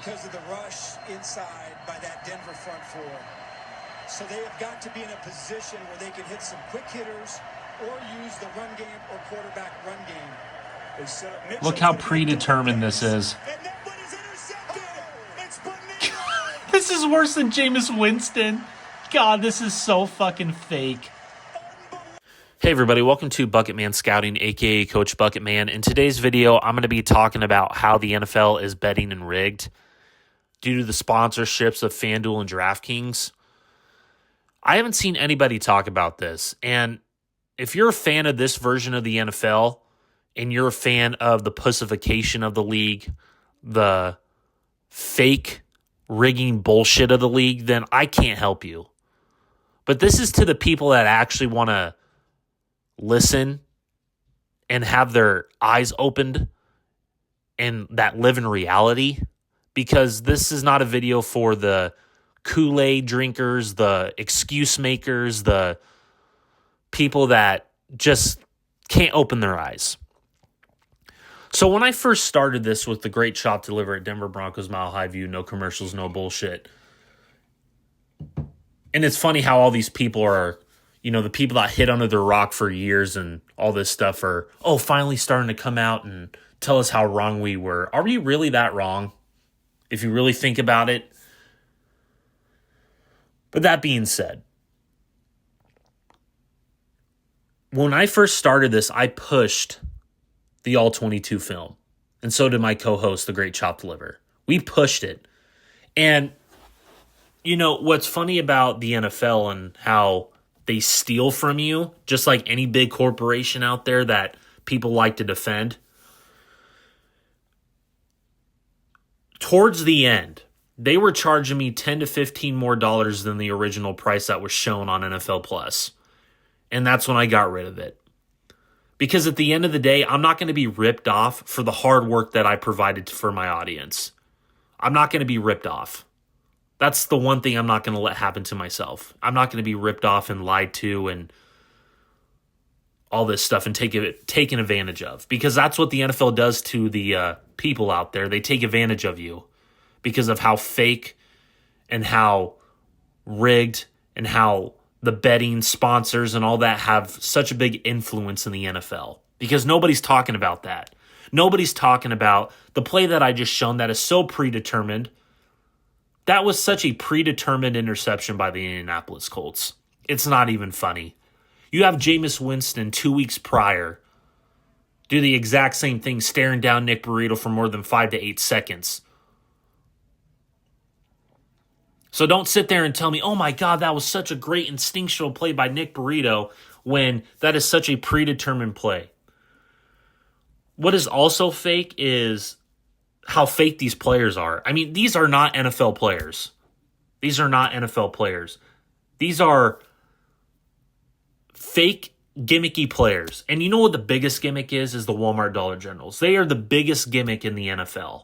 because of the rush inside by that Denver front four. So they have got to be in a position where they can hit some quick hitters or use the run game or quarterback run game. Look how predetermined this is. This is worse than Jameis Winston. God, this is so fucking fake. Hey everybody, welcome to Bucketman Scouting, aka Coach Bucketman. In today's video, I'm going to be talking about how the NFL is betting and rigged due to the sponsorships of FanDuel and DraftKings. I haven't seen anybody talk about this, and if you're a fan of this version of the NFL, and you're a fan of the pussification of the league, the fake rigging bullshit of the league, then I can't help you. But this is to the people that actually want to listen and have their eyes opened and that live in reality, because this is not a video for the Kool-Aid drinkers, the excuse makers, the people that just can't open their eyes. So when I first started this with the great shop delivery at Denver Broncos Mile High View, no commercials, no bullshit. And it's funny how all these people are, you know, the people that hid under the rock for years and all this stuff are, finally starting to come out and tell us how wrong we were. Are we really that wrong? If you really think about it. But that being said, when I first started this, I pushed the All-22 film. And so did my co-host, the great Chop Deliver. We pushed it. And, you know, what's funny about the NFL and how they steal from you, just like any big corporation out there that people like to defend. Towards the end, they were charging me $10 to $15 more than the original price that was shown on NFL Plus. And that's when I got rid of it. Because at the end of the day, I'm not going to be ripped off for the hard work that I provided for my audience. I'm not going to be ripped off. That's the one thing I'm not going to let happen to myself. I'm not going to be ripped off and lied to and all this stuff and taken advantage of. Because that's what the NFL does to the people out there. They take advantage of you because of how fake and how rigged and how the betting sponsors and all that have such a big influence in the NFL. Because nobody's talking about that. Nobody's talking about the play that I just shown that is so predetermined. That was such a predetermined interception by the Indianapolis Colts. It's not even funny. You have Jameis Winston 2 weeks prior do the exact same thing, staring down Nick Burrito for more than 5 to 8 seconds. So don't sit there and tell me, oh my God, that was such a great instinctual play by Nick Burrito, when that is such a predetermined play. What is also fake is how fake these players are. I mean, these are not NFL players. These are not NFL players. These are fake, gimmicky players. And you know what the biggest gimmick is the Walmart Dollar Generals. They are the biggest gimmick in the NFL.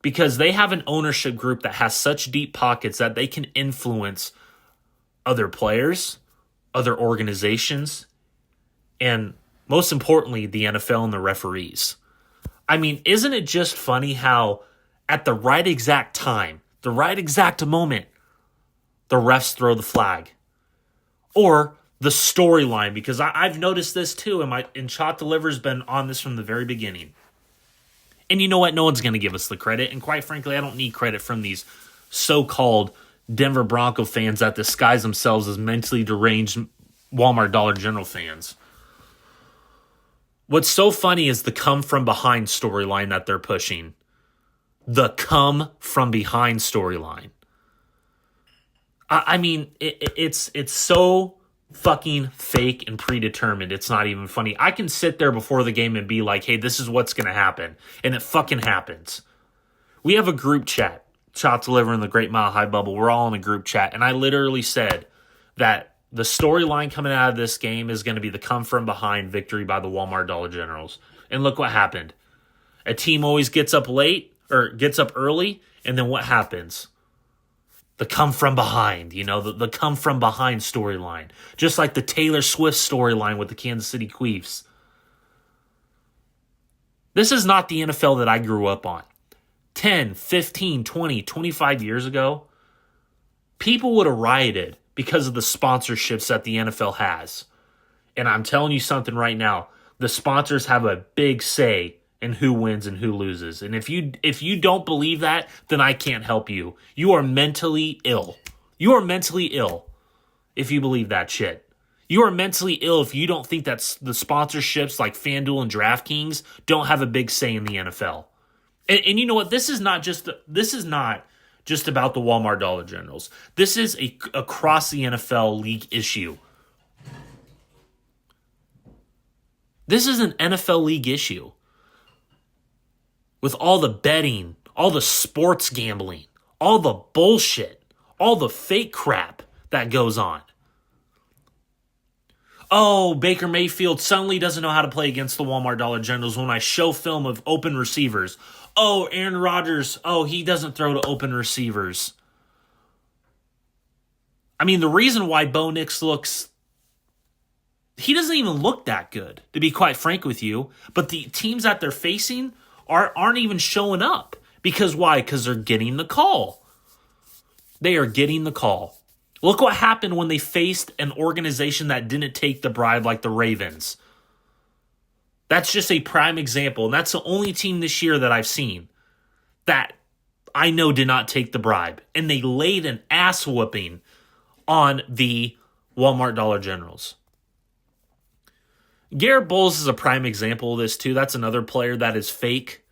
Because they have an ownership group that has such deep pockets that they can influence other players, other organizations, and most importantly, the NFL and the referees. I mean, isn't it just funny how at the right exact time, the right exact moment, the refs throw the flag? Or the storyline, because I've noticed this too, and Chop Deliver's been on this from the very beginning. And you know what? No one's going to give us the credit. And quite frankly, I don't need credit from these so-called Denver Bronco fans that disguise themselves as mentally deranged Walmart Dollar General fans. What's so funny is the come from behind storyline that they're pushing. The come from behind storyline. I mean, it's so fucking fake and predetermined. It's not even funny. I can sit there before the game and be like, hey, this is what's going to happen. And it fucking happens. We have a group chat. Chop Deliver in the Great Mile High Bubble. We're all in a group chat. And I literally said that the storyline coming out of this game is going to be the come from behind victory by the Walmart Dollar Generals. And look what happened. A team always gets up late or gets up early. And then what happens? The come from behind, you know, the come from behind storyline. Just like the Taylor Swift storyline with the Kansas City Chiefs. This is not the NFL that I grew up on. 10, 15, 20, 25 years ago, people would have rioted because of the sponsorships that the NFL has. And I'm telling you something right now, the sponsors have a big say in who wins and who loses. And if you don't believe that, then I can't help you. You are mentally ill. You are mentally ill if you believe that shit. You are mentally ill if you don't think that the sponsorships like FanDuel and DraftKings don't have a big say in the NFL. And you know what? This is not just about the Walmart Dollar Generals. This is a across the NFL league issue. This is an NFL league issue. With all the betting, all the sports gambling, all the bullshit, all the fake crap that goes on. Oh, Baker Mayfield suddenly doesn't know how to play against the Walmart Dollar Generals when I show film of open receivers. Oh, Aaron Rodgers, he doesn't throw to open receivers. I mean, the reason why Bo Nix he doesn't even look that good, to be quite frank with you. But the teams that they're facing aren't even showing up. Because why? Because they're getting the call. They are getting the call. Look what happened when they faced an organization that didn't take the bribe like the Ravens. That's just a prime example. And that's the only team this year that I've seen that I know did not take the bribe. And they laid an ass whooping on the Walmart Dollar Generals. Garrett Bowles is a prime example of this too. That's another player that is fake,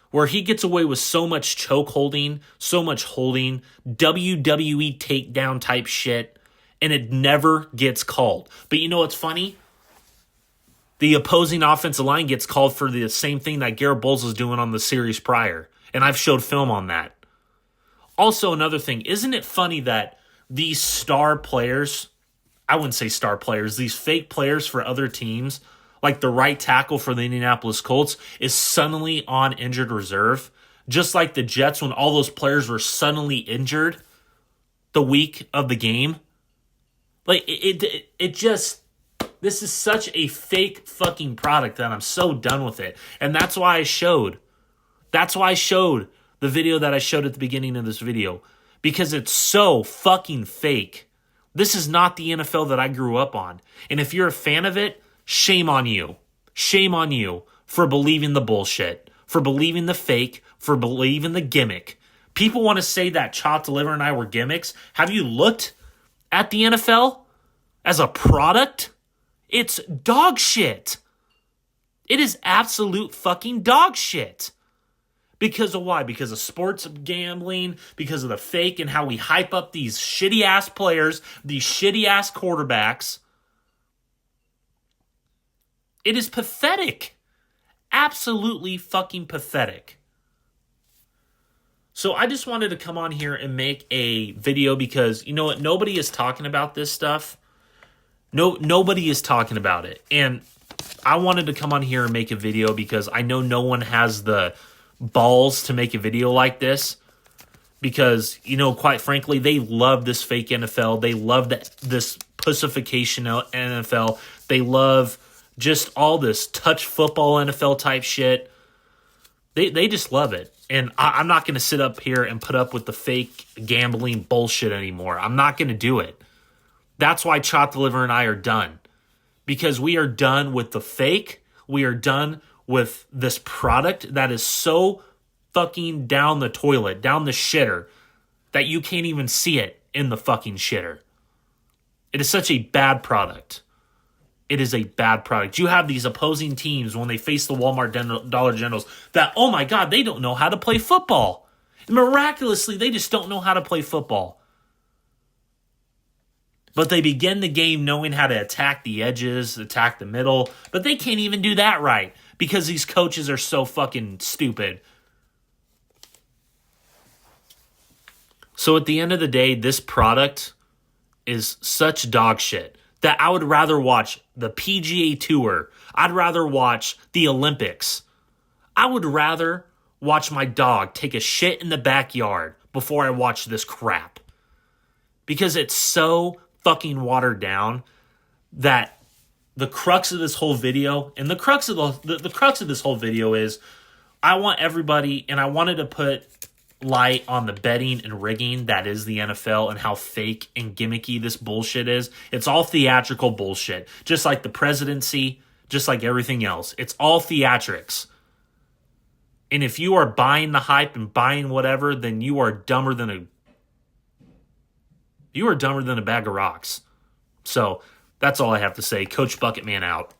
where he gets away with so much choke holding, so much holding, WWE takedown type shit, and it never gets called. But you know what's funny? The opposing offensive line gets called for the same thing that Garrett Bowles was doing on the series prior, and I've showed film on that. Also, another thing, isn't it funny that these star players, I wouldn't say star players, these fake players for other teams, like the right tackle for the Indianapolis Colts, is suddenly on injured reserve. Just like the Jets when all those players were suddenly injured the week of the game. Like, it just, this is such a fake fucking product that I'm so done with it. And that's why I showed the video that I showed at the beginning of this video. Because it's so fucking fake. This is not the NFL that I grew up on. And if you're a fan of it, shame on you. Shame on you for believing the bullshit, for believing the fake, for believing the gimmick. People want to say that Chopped Liver and I were gimmicks. Have you looked at the NFL as a product? It's dog shit. It is absolute fucking dog shit. Because of why? Because of sports gambling, because of the fake and how we hype up these shitty-ass players, these shitty-ass quarterbacks. It is pathetic. Absolutely fucking pathetic. So I just wanted to come on here and make a video because, you know what, nobody is talking about this stuff. Nobody is talking about it. And I wanted to come on here and make a video because I know no one has the balls to make a video like this. Because, you know, quite frankly, they love this fake NFL. They love this pussification NFL. They love just all this touch football NFL type shit. They just love it. And I'm not going to sit up here and put up with the fake gambling bullshit anymore. I'm not going to do it. That's why Chopped Liver and I are done. Because we are done with the fake. We are done with this product that is so fucking down the toilet, down the shitter, that you can't even see it in the fucking shitter. It is such a bad product. It is a bad product. You have these opposing teams when they face the Walmart Dollar Generals that, oh my God, they don't know how to play football. Miraculously, they just don't know how to play football. But they begin the game knowing how to attack the edges, attack the middle, but they can't even do that right because these coaches are so fucking stupid. So at the end of the day, this product is such dog shit that I would rather watch the PGA Tour. I'd rather watch the Olympics. I would rather watch my dog take a shit in the backyard before I watch this crap. Because it's so fucking watered down that the crux of this whole video, and the crux of this whole video is I want everybody, and I wanted to put light on the betting and rigging that is the NFL and how fake and gimmicky this bullshit is. It's all theatrical bullshit. Just like the presidency, just like everything else. It's all theatrics. And if you are buying the hype and buying whatever, then you are dumber than a bag of rocks. So that's all I have to say. Coach Bucketman out.